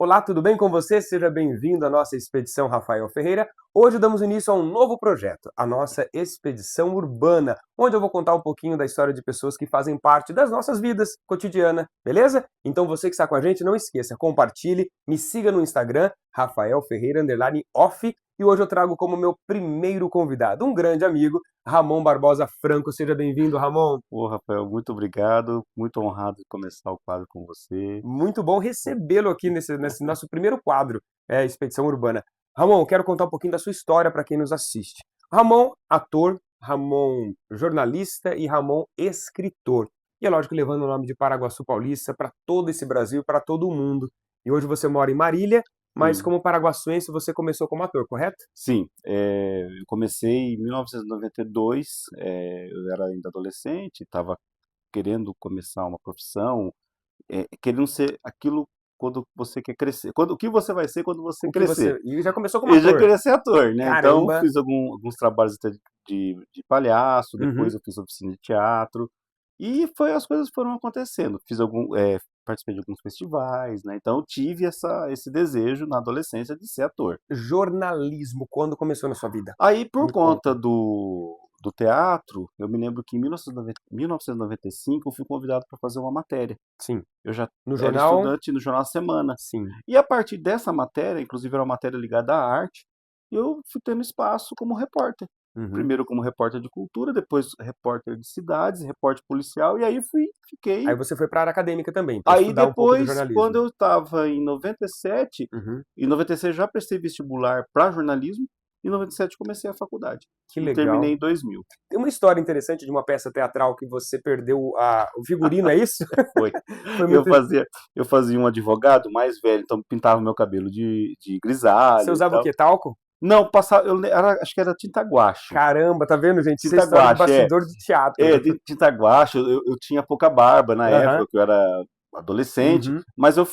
Olá, tudo bem com você? Seja bem-vindo à nossa Expedição Rafael Ferreira. Hoje damos início a um novo projeto, a nossa Expedição Urbana, onde eu vou contar um pouquinho da história de pessoas que fazem parte das nossas vidas cotidianas, beleza? Então você que está com a gente, não esqueça, compartilhe, me siga no Instagram, Rafael Ferreira _off, e hoje eu trago como meu primeiro convidado, um grande amigo, Ramon Barbosa Franco. Seja bem-vindo, Ramon. Ô, Rafael, muito obrigado, muito honrado de começar o quadro com você. Muito bom recebê-lo aqui nesse nosso primeiro quadro, Expedição Urbana. Ramon, eu quero contar um pouquinho da sua história para quem nos assiste. Ramon, ator, Ramon, jornalista e Ramon, escritor. E é lógico, levando o nome de Paraguaçu Paulista para todo esse Brasil, para todo o mundo. E hoje você mora em Marília, mas Sim, como paraguaçuense você começou como ator, correto? sim, eu comecei em 1992, eu era ainda adolescente, estava querendo começar uma profissão, querendo ser aquilo quando você quer crescer. O que você vai ser quando você O que crescer? você... E já começou como Eu já ator. queria ser ator, né? Então Caramba! fiz alguns trabalhos até de palhaço, depois Uhum. eu fiz oficina de teatro, e as coisas foram acontecendo. Participei de alguns festivais, né? Então eu tive esse desejo na adolescência de ser ator. Jornalismo, quando começou na sua vida? Aí, por Me conta. conta do teatro, eu me lembro que em 1995 eu fui convidado para fazer uma matéria. Sim. Eu já No era jornal? estudante no Jornal Semana. Sim. E a partir dessa matéria, inclusive era uma matéria ligada à arte, eu fui tendo espaço como repórter. Uhum. Primeiro como repórter de cultura, depois repórter de cidades, repórter policial, e aí Aí fiquei. você foi para a área acadêmica também, para Aí estudar um pouco do depois, quando jornalismo. eu estava em 97, Uhum. em 96 já prestei vestibular para jornalismo, em 97 comecei a faculdade. Que E terminei legal. em 2000. Tem uma história interessante de uma peça teatral que você perdeu o figurino, é isso? Foi. Foi Eu muito... fazia, eu fazia um advogado mais velho, então pintava meu cabelo de Você grisalho e usava o tal. quê? Talco? Não, passava, acho que era tinta guache. Caramba, tá vendo, gente? Isso é Tinta história de guache, bastidor de teatro. de tinta guache. Eu tinha pouca barba na Aham. época, que eu era adolescente, Uhum. mas eu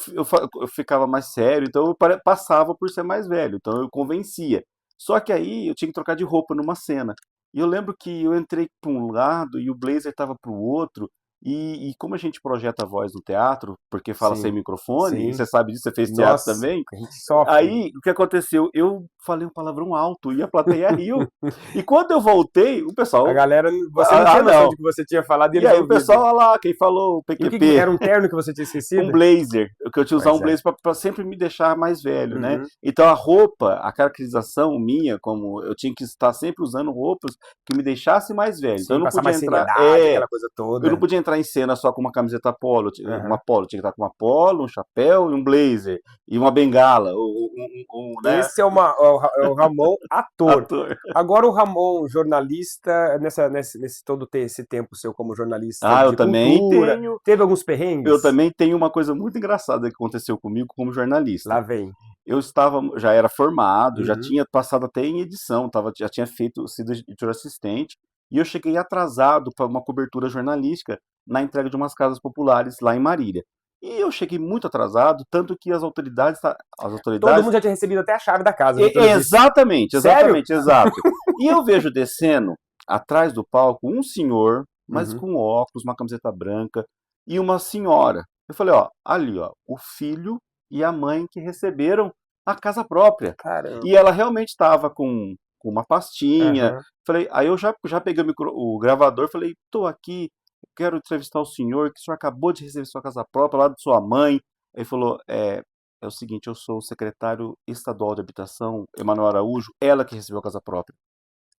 ficava mais sério, então passava por ser mais velho, então eu convencia. Só que aí eu tinha que trocar de roupa numa cena. E eu lembro que eu entrei para um lado e o blazer estava para o outro, e como a gente projeta a voz no teatro, porque fala sem Sim, microfone, e sim. você sabe disso, você fez teatro Nossa, também, a gente sofre. aí o que aconteceu? Eu falei um palavrão alto e a plateia riu. E quando eu voltei, o A pessoal. galera, você não tinha noção Não. de que você tinha falado e E eles aí o ouviram. pessoal, olha lá, quem falou, o E o que que PQP, era, um terno que você tinha um esquecido? blazer, que eu tinha que usar Pois um é. blazer para sempre me deixar mais velho, né? Uhum. Então a roupa, a caracterização minha, como eu tinha que estar sempre usando roupas que me deixassem mais velho. Então Sim, eu não passar podia mais entrar, seriedade, aquela coisa eu não toda. podia entrar em cena só com uma camiseta polo, uma Aham. polo, tinha que estar com uma polo, um chapéu e um blazer e uma bengala, né, Esse é o Ramon ator. ator. Agora o Ramon jornalista, nesse todo esse tempo seu como jornalista Ah, de cultura, teve alguns eu perrengues? também tenho uma coisa muito engraçada que aconteceu comigo como jornalista. Lá vem. Já era formado, já Uhum. tinha passado até em edição, já tinha sido editor assistente, e eu cheguei atrasado para uma cobertura jornalística na entrega de umas casas populares lá em Marília. E eu cheguei muito atrasado, tanto que as Todo autoridades, mundo já tinha recebido até a chave da casa, né, pelo visto. exatamente, Sério? exatamente, exato. E eu vejo descendo atrás do palco um senhor, mas Uhum. com óculos, uma camiseta branca, e uma senhora. Eu falei, ó, ali, ó, o filho e a mãe que receberam a casa própria. E Caramba. ela realmente estava com uma pastinha. Aham. Falei, aí eu já peguei o gravador, falei, tô aqui, quero entrevistar o senhor, que o senhor acabou de receber sua casa própria lá de sua mãe. Ele falou, é o seguinte, eu sou o secretário estadual de habitação, Emanuel Araújo, ela que recebeu a casa própria.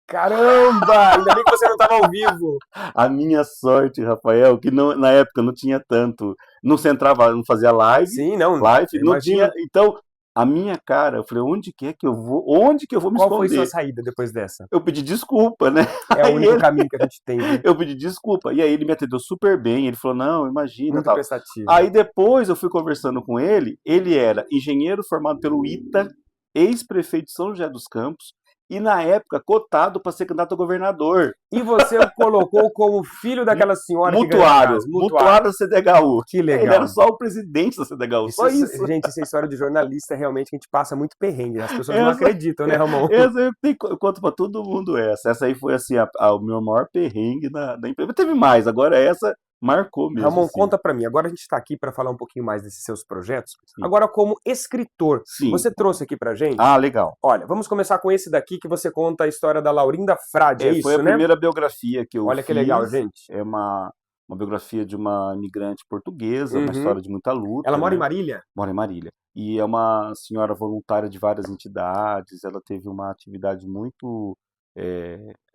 Caramba! Ainda bem que você não estava ao vivo. A minha sorte, Rafael, que na época não tinha tanto, não se entrava, não fazia Sim, não, live, eu não tinha, imagino. então a minha cara, eu falei, onde que é que eu vou, onde que eu vou me Qual foi sua esconder? saída depois dessa? Eu pedi desculpa, né? É o Aí único caminho que a gente tem, viu? eu pedi desculpa, e aí ele me atendeu super bem, ele falou, não, imagina, Muito tal. prestativo. Aí depois eu fui conversando com ele era engenheiro formado pelo ITA, ex-prefeito de São José dos Campos, e na época cotado para ser candidato a governador. E você o colocou como filho daquela senhora que ganhou a casa, Mutuário mutuário. da CDHU. Que Ele era legal. só o presidente da CDHU, Isso, só isso. gente, essa história de jornalista realmente que a gente passa muito perrengue. As pessoas não Essa, acreditam, né, Ramon? eu conto pra todo mundo essa. Essa aí foi assim, o meu maior perrengue na empresa. Teve mais, agora essa marcou mesmo, Ramon, assim. conta pra mim. Agora a gente está aqui para falar um pouquinho mais desses seus projetos. Sim. Agora, como escritor, Sim. você trouxe aqui pra gente? Ah, legal. Olha, vamos começar com esse daqui que você conta a história da Laurinda Frade, é Foi a isso, né? primeira biografia que eu Olha que legal, fiz. gente. É uma biografia de uma imigrante portuguesa, uma Uhum. história de muita luta, Ela mora em né? Marília? Mora em Marília. E é uma senhora voluntária de várias entidades, ela teve uma atividade muito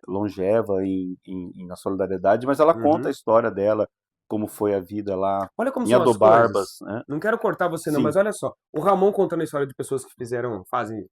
longeva na solidariedade, mas ela conta a Uhum. história dela, como foi a vida lá Olha como em são as Adobarbas, coisas. né? Não quero cortar você não, Sim. mas olha só. O Ramon contando a história de pessoas que fazem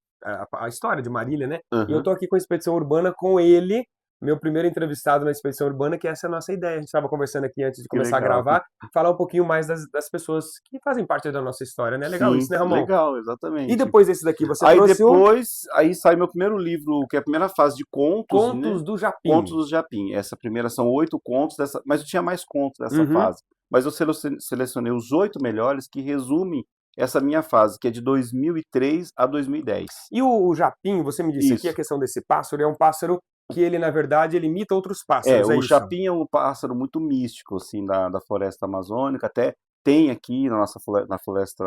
a história de Marília, né? E eu Uhum. tô aqui com a Expedição Urbana com ele, meu primeiro entrevistado na Expedição Urbana, que essa é a nossa ideia. A gente estava conversando aqui antes de Que começar a legal. gravar, falar um pouquinho mais das pessoas que fazem parte da nossa história, né? Legal Sim, isso, né, Ramon? legal, E exatamente. depois desse daqui, você Aí trouxe o depois, aí sai meu primeiro livro, que é a primeira fase de contos, né? Contos do Contos Japim. do Japim. Essa primeira são 8 contos, mas eu tinha mais contos dessa Uhum. fase. Mas eu selecionei os 8 melhores que resumem essa minha fase, que é de 2003 a 2010. E o Japim, você me disse aqui a Isso. questão desse pássaro, é um pássaro que ele, na verdade, ele imita outros pássaros, é O isso? Chapim é um pássaro muito místico, assim, da floresta amazônica, até tem aqui na nossa na floresta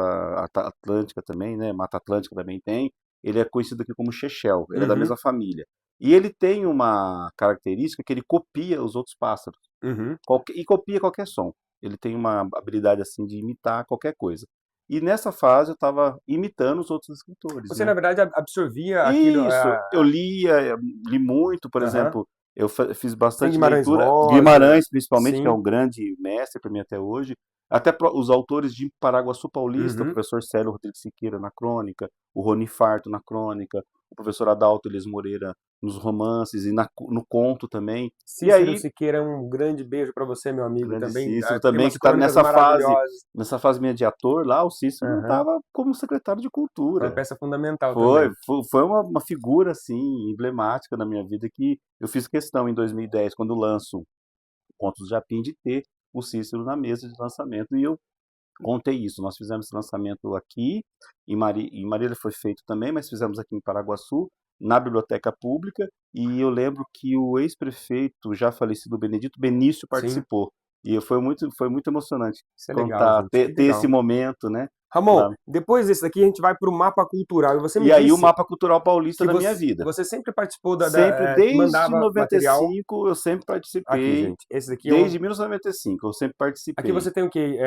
atlântica também, né? Mata Atlântica também tem. Ele é conhecido aqui como Chechel, ele é da Uhum, mesma família. E ele tem uma característica que ele copia os outros pássaros, uhum. e copia qualquer som. Ele tem uma habilidade, assim, de imitar qualquer coisa. E nessa fase eu estava imitando os outros escritores, Você, na né? verdade, absorvia aquilo. Isso, eu lia, li muito, por Aham. exemplo, eu fiz Tem bastante Guimarães leitura, Rosa, Guimarães principalmente, que é sim. um grande mestre para mim até hoje, até os autores de Paraguaçu Paulista, o Uhum. professor Célio Rodrigues Siqueira na crônica, o Rony Farto na crônica, o professor Adalto Elias Moreira nos romances e no conto também. E Cícero aí, Siqueira, um grande beijo para você, meu amigo, grande também. Cícero Tem também, umas que está crônicas maravilhosas. nessa fase minha de ator lá, o Cícero Aham. estava como secretário de Foi uma cultura. peça fundamental Foi, também. foi uma figura assim emblemática na minha vida que eu fiz questão em 2010, quando lanço Contos do Japim, de ter o Cícero na mesa de lançamento e eu contei isso. Nós fizemos esse lançamento aqui em Marília foi feito também, mas fizemos aqui em Paraguaçu, na biblioteca pública, e eu lembro que o ex-prefeito já falecido Benedito Benício Sim, participou. E foi muito emocionante isso é legal, contar, gente. ter, Que ter esse legal. momento, né? Ramon, Lá. depois desse daqui a gente vai para o mapa cultural. E você me E aí o disse mapa cultural paulista que da minha vida. você sempre participou Sempre, desde mandava material 95, eu sempre aqui, participei. gente. Esse daqui é um. Desde 1995, eu sempre Aqui participei. você tem o que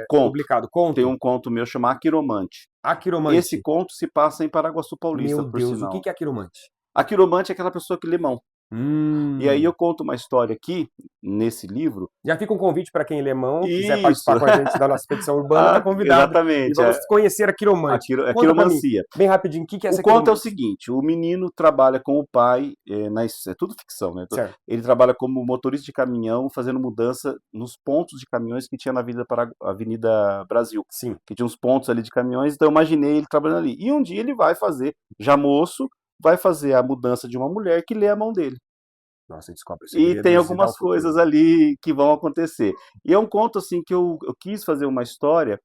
Conto. publicado? Tem Conto? um conto meu chamado Aquiromante. Esse Aquiromante. conto se passa em Paraguaçu Meu Paulista, por Deus, o sinal. que é aquiromante? Aquiromante é aquela pessoa que lê mão. E aí Hum. eu conto uma história aqui, nesse livro. Já fica um convite para quem lê mão, quiser Isso! participar com a gente da nossa expedição urbana, está convidado. E Exatamente. vamos conhecer a quiromante. A Conta para mim, quiromancia. bem rapidinho, o que é O essa conto é o quiromante? seguinte: o menino trabalha com o pai, é tudo ficção, né? Certo. Ele trabalha como motorista de caminhão, fazendo mudança nos pontos de caminhões que tinha na Avenida Brasil, Sim. que tinha uns pontos ali de caminhões, então eu imaginei ele trabalhando ali. E um dia ele vai fazer, já moço, vai fazer a mudança de uma mulher que lê a mão dele. Nossa, descobre E tem segredos e dá o algumas futuro. coisas ali que vão acontecer. E é um conto assim que eu quis fazer uma história,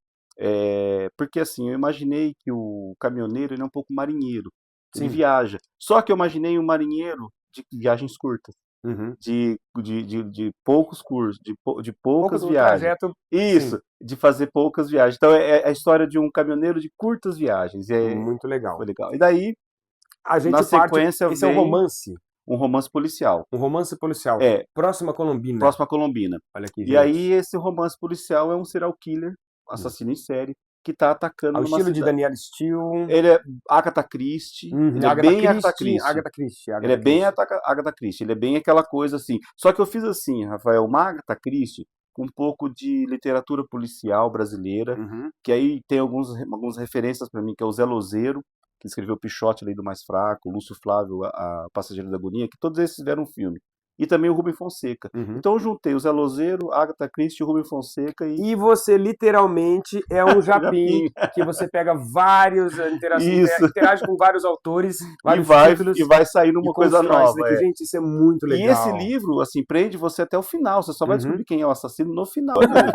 porque assim, eu imaginei que o caminhoneiro ele é um pouco marinheiro. Ele Sim. viaja. Só que eu imaginei um marinheiro de viagens curtas, Uhum. de poucos cursos, de poucas Um viagens. trajeto, sim, Isso, de fazer poucas viagens. Então é a história de um caminhoneiro de curtas viagens. muito legal. Foi legal. E daí, A na gente parte, sequência, esse é um vem romance, um romance policial. um romance policial. É, Próxima Colombina. Próxima Colombina. Olha aqui, E aí gente. esse romance policial é um serial killer, Hum. assassino em série, que está atacando Ao numa estilo de cidade. Danielle Steele, Ele é Agatha Christie, ele é Agatha bem Agatha Christie, Christie. Agatha Christie, Ele é Agatha bem Christie. Agatha Christie, ele é bem aquela coisa assim. Só que eu fiz assim, Rafael, uma Agatha Christie com um pouco de literatura policial brasileira, Uhum. que aí tem algumas referências para mim, que é o Zé Lozeiro, que escreveu Pichote, Lei do Mais Fraco, o Lúcio Flávio, a Passageiro da Agonia, que todos esses tiveram um filme. E também o Rubem Fonseca. Uhum. Então eu juntei o Zé Lozeiro, Agatha Christie, o Rubem Fonseca E você literalmente é um japim, Japim. que você pega vários, Isso. interage com vários autores, E vários vai, títulos, e vai sair e numa coisa constrói isso nova. daqui. Gente, isso é muito E esse legal. livro, assim, prende você até o final. Você só vai Uhum. descobrir quem é o assassino no final mesmo.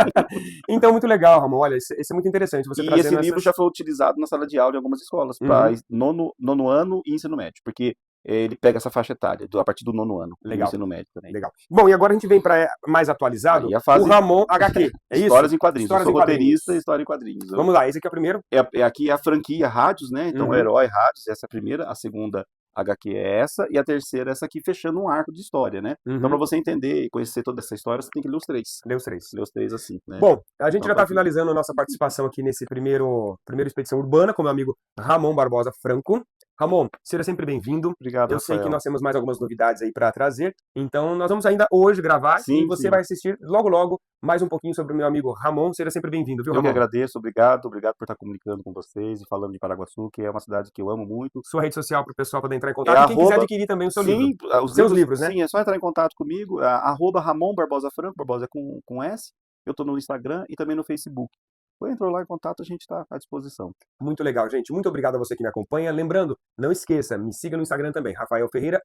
Então, muito legal, Ramon. Olha, isso é muito interessante. Você E trazendo esse livro essas... já foi utilizado na sala de aula em algumas escolas, para nono ano e ensino médio. Porque ele pega essa faixa etária, a partir do 9º ano, do Legal. ensino médio também. Legal. Bom, e agora a gente vem para mais atualizado, Aí a fase o Ramon HQ, é isso? Histórias em quadrinhos. Histórias eu sou em quadrinhos. roteirista e história em quadrinhos. Vamos lá, esse aqui é o primeiro. Aqui é a franquia Rádios, né? Então, Uhum. Herói Rádios, essa é a primeira, a segunda HQ é essa, e a terceira é essa aqui, fechando um arco de história, né? Então, pra você entender e conhecer toda essa história, você tem que ler os 3. Lê os 3. Ler os 3 assim, né? Bom, a gente Então, já está tá aqui. finalizando a nossa participação aqui nesse primeiro Expedição Urbana com meu amigo Ramon Barbosa Franco. Ramon, seja sempre bem-vindo. Obrigado, Eu sei que Rafael. nós temos mais algumas novidades aí para trazer, então nós vamos ainda hoje gravar Sim, e você sim. vai assistir logo logo mais um pouquinho sobre o meu amigo Ramon. Seja sempre bem-vindo, viu, Eu que Ramon? agradeço, obrigado por estar comunicando com vocês e falando de Paraguaçu, que é uma cidade que eu amo muito. Sua rede social para o pessoal poder entrar em contato e quem quiser adquirir também o seu livro. Os Seus livros, né? Sim, é só entrar em contato comigo, arroba Ramon Barbosa Franco, Barbosa com S. Eu tô no Instagram e também no Facebook. Entrou lá em contato, a gente está à disposição. Muito legal, gente. Muito obrigado a você que me acompanha. Lembrando, não esqueça, me siga no Instagram também, Rafael Ferreira,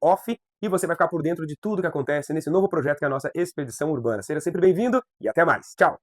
_off, e você vai ficar por dentro de tudo que acontece nesse novo projeto que é a nossa Expedição Urbana. Seja sempre bem-vindo e até mais. Tchau!